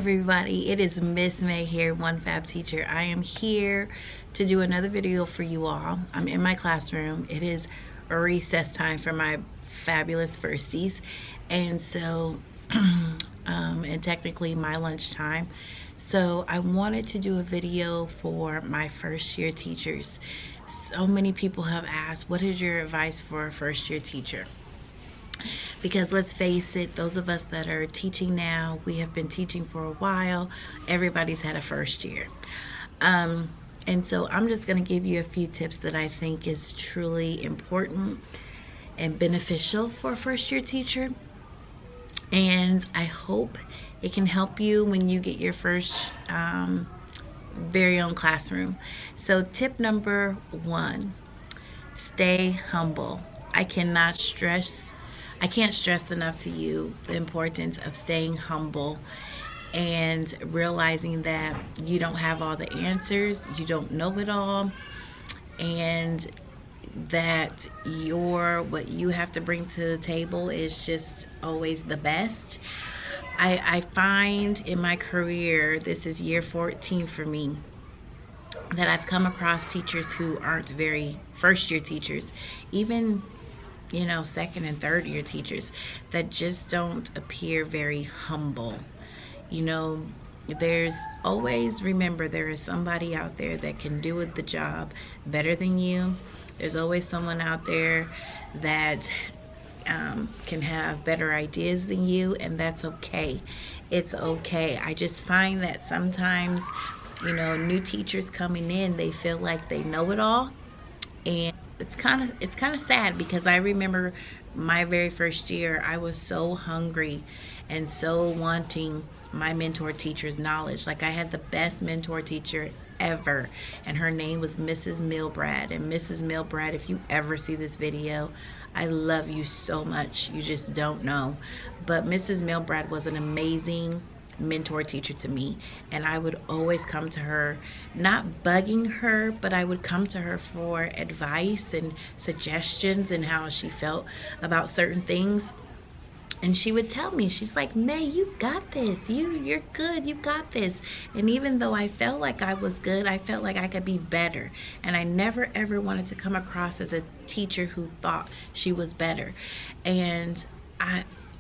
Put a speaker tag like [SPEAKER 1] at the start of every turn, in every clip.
[SPEAKER 1] everybody, it is Miss May here, One Fab Teacher. I am here to do another video for you all. I'm in my classroom. It is recess time for my fabulous firsties, and so and technically my lunchtime. So I wanted to do a video for my first year teachers. So many people have asked, what is your advice for a first year teacher? Because let's face it, those of us that are teaching now, we have been teaching for a while. Everybody's had a first year. And so I'm just going to give you a few tips that I think is truly important and beneficial for a first year teacher. And I hope it can help you when you get your first very own classroom. So tip number 1, stay humble. I can't stress enough to you the importance of staying humble and realizing that you don't have all the answers, you don't know it all, and that what you have to bring to the table is just always the best. I find in my career, this is year 14 for me, that I've come across teachers who aren't very first year teachers, even second and third year teachers, that just don't appear very humble. There's always, remember, there is somebody out there that can do the job better than you. There's always someone out there that can have better ideas than you, and that's okay. It's okay. I just find that sometimes, new teachers coming in, they feel like they know it all, and it's kind of sad, because I remember my very first year, I was so hungry and so wanting my mentor teacher's knowledge. Like, I had the best mentor teacher ever, and her name was Mrs. Milbrad. And Mrs. Milbrad, if you ever see this video, I love you so much. You just don't know. But Mrs. Milbrad was an amazing mentor teacher to me, and I would always come to her, not bugging her, but I would come to her for advice and suggestions and how she felt about certain things. And she would tell me, she's like, May, you got this, you're good, you got this. And even though I felt like I was good, I felt like I could be better. And I never ever wanted to come across as a teacher who thought she was better. And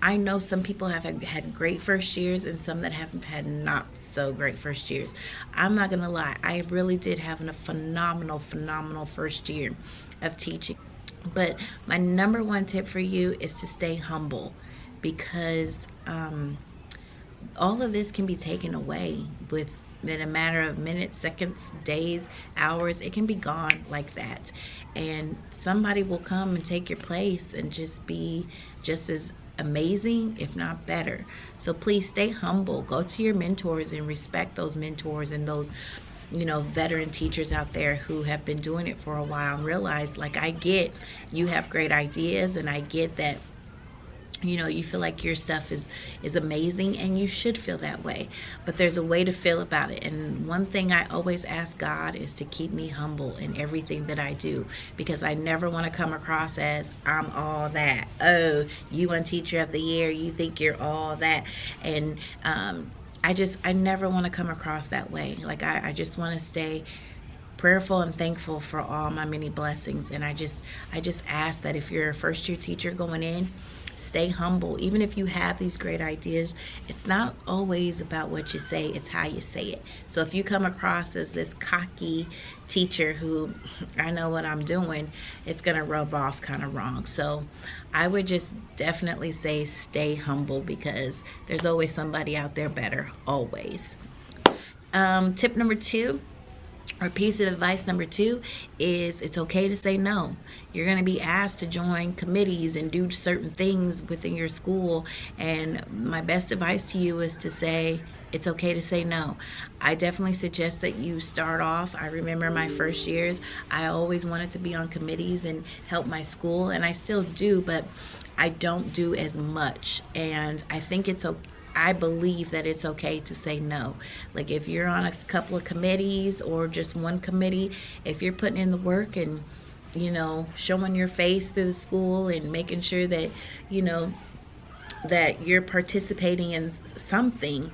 [SPEAKER 1] I know some people have had great first years and some that haven't had not so great first years. I'm not gonna lie, I really did have a phenomenal first year of teaching. But my number 1 tip for you is to stay humble, because all of this can be taken away in a matter of minutes, seconds, days, hours. It can be gone like that, and somebody will come and take your place and just be just as amazing, if not better. So please stay humble. Go to your mentors and respect those mentors and those veteran teachers out there who have been doing it for a while, and realize, like, I get you have great ideas, and I get that you feel like your stuff is amazing, and you should feel that way, but there's a way to feel about it. And one thing I always ask God is to keep me humble in everything that I do, because I never want to come across as I'm all that. Oh, you won Teacher of the Year, you think you're all that. And I never want to come across that way. Like, I just want to stay prayerful and thankful for all my many blessings. And I just ask that if you're a first year teacher going in, stay humble. Even if you have these great ideas, it's not always about what you say, it's how you say it. So if you come across as this cocky teacher who, I know what I'm doing, it's gonna rub off kind of wrong. So I would just definitely say stay humble, because there's always somebody out there better, always. Tip number 2, or piece of advice number 2, is it's okay to say no. You're going to be asked to join committees and do certain things within your school, and my best advice to you is to say it's okay to say no. I definitely suggest that you start off. I remember my first years, I always wanted to be on committees and help my school, and I still do, but I don't do as much. And I believe that it's okay to say no. Like, if you're on a couple of committees or just one committee, if you're putting in the work and showing your face through the school and making sure that that you're participating in something,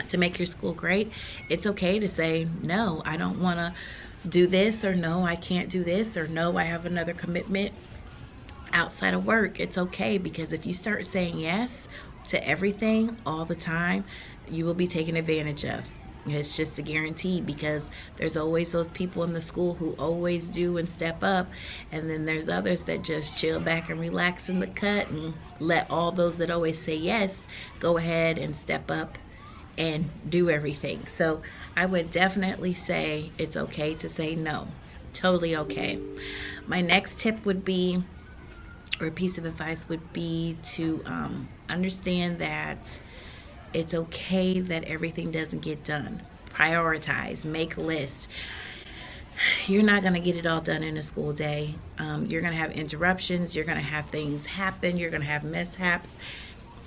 [SPEAKER 1] to make your school great, it's okay to say, no, I don't want to do this, or no, I can't do this, or no, I have another commitment outside of work. It's okay, because if you start saying yes to everything all the time, you will be taken advantage of. It's just a guarantee, because there's always those people in the school who always do and step up, and then there's others that just chill back and relax in the cut and let all those that always say yes go ahead and step up and do everything. So I would definitely say it's okay to say no. Totally okay. My next tip would be, or a piece of advice would be, to understand that it's okay that everything doesn't get done. Prioritize, make lists. You're not going to get it all done in a school day. You're going to have interruptions. You're going to have things happen. You're going to have mishaps.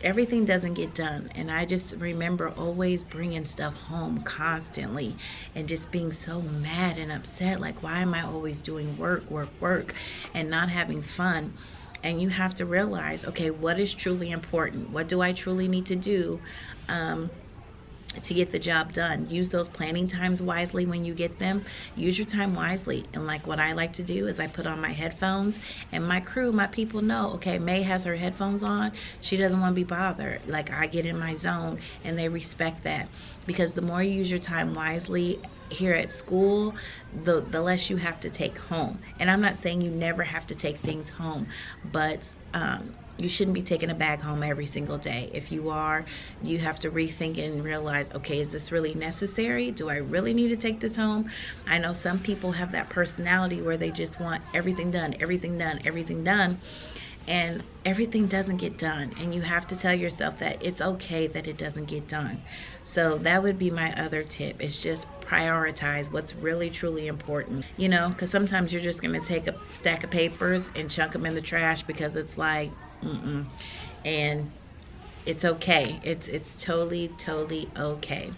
[SPEAKER 1] Everything doesn't get done. And I just remember always bringing stuff home constantly and just being so mad and upset. Like, why am I always doing work, and not having fun? And you have to realize, okay, what is truly important? What do I truly need to do to get the job done? Use those planning times wisely when you get them. Use your time wisely. And like, what I like to do is I put on my headphones, and my crew, my people know, okay, May has her headphones on. She doesn't want to be bothered. Like, I get in my zone, and they respect that. Because the more you use your time wisely here at school, the less you have to take home. And I'm not saying you never have to take things home, but you shouldn't be taking a bag home every single day. If you are, you have to rethink and realize, okay, is this really necessary? Do I really need to take this home? I know some people have that personality where they just want everything done, everything done, everything done, and everything doesn't get done. And you have to tell yourself that it's okay that it doesn't get done. So that would be my other tip, is just prioritize what's really truly important. You know, because sometimes you're just going to take a stack of papers and chunk them in the trash because it's like, and it's okay. It's totally okay.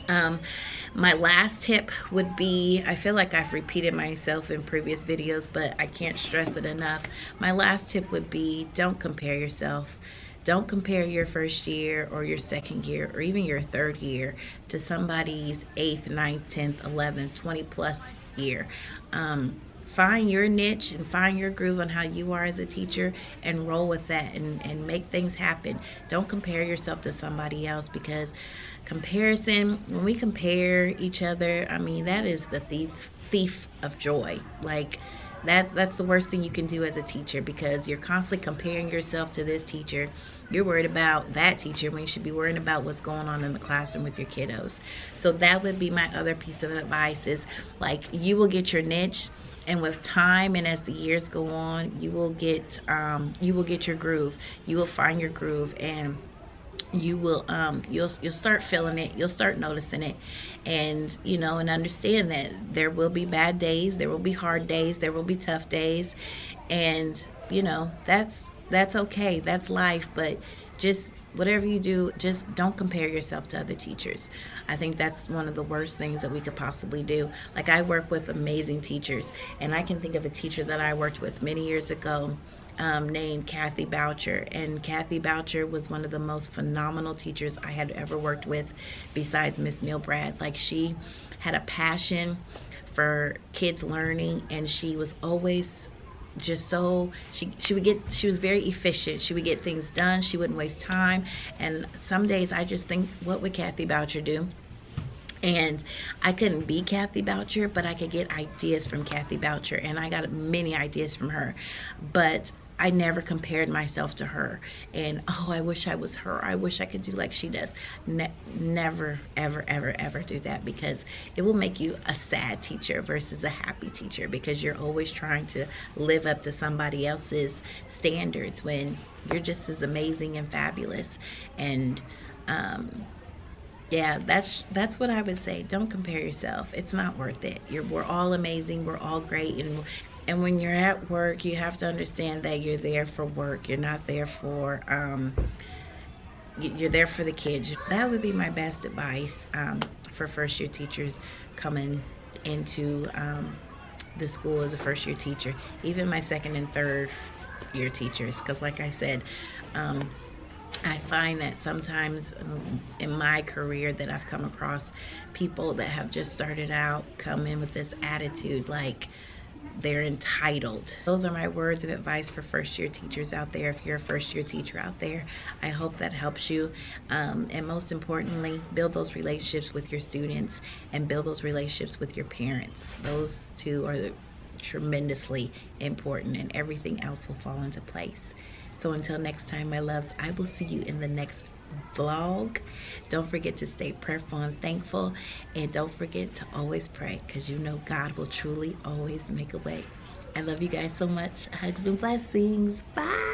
[SPEAKER 1] My last tip would be, I feel like I've repeated myself in previous videos, but I can't stress it enough. My last tip would be, don't compare yourself. Don't compare your first year or your second year or even your third year to somebody's 8th, 9th, 10th, 11th, 20 plus year. Find your niche and find your groove on how you are as a teacher, and roll with that, and make things happen. Don't compare yourself to somebody else, because comparison, when we compare each other, I mean, that is the thief of joy. Like, that's the worst thing you can do as a teacher, because you're constantly comparing yourself to this teacher. You're worried about that teacher when you should be worrying about what's going on in the classroom with your kiddos. So that would be my other piece of advice, is like, you will get your niche, and with time and as the years go on, you will get your groove. You will find your groove, and you will you'll start feeling it. You'll start noticing it, and and understand that there will be bad days, there will be hard days, there will be tough days, and that's okay. That's life. But just whatever you do, just don't compare yourself to other teachers. I think that's one of the worst things that we could possibly do. Like, I work with amazing teachers, and I can think of a teacher that I worked with many years ago, named Cathy Voucher. And Cathy Voucher was one of the most phenomenal teachers I had ever worked with, besides Miss Milbrad. Like, she had a passion for kids learning, and she was always just so, she was very efficient. She would get things done. She wouldn't waste time. And some days I just think, what would Cathy Voucher do? And I couldn't be Cathy Voucher, but I could get ideas from Cathy Voucher, and I got many ideas from her. But I never compared myself to her, and I wish I was her. I wish I could do like she does. Never, ever do that, because it will make you a sad teacher versus a happy teacher, because you're always trying to live up to somebody else's standards when you're just as amazing and fabulous. And yeah, that's what I would say. Don't compare yourself. It's not worth it. We're all amazing. We're all great. And when you're at work, you have to understand that you're there for work. You're not there for, you're there for the kids. That would be my best advice for first year teachers coming into the school as a first year teacher. Even my second and third year teachers, because like I said, I find that sometimes in my career that I've come across people that have just started out come in with this attitude like they're entitled. Those are my words of advice for first year teachers out there. If you're a first year teacher out there, I hope that helps you. And most importantly, build those relationships with your students and build those relationships with your parents. Those two are tremendously important, and everything else will fall into place. So until next time, my loves, I will see you in the next vlog. Don't forget to stay prayerful and thankful, and don't forget to always pray, because you know God will truly always make a way. I love you guys so much. Hugs and blessings. Bye.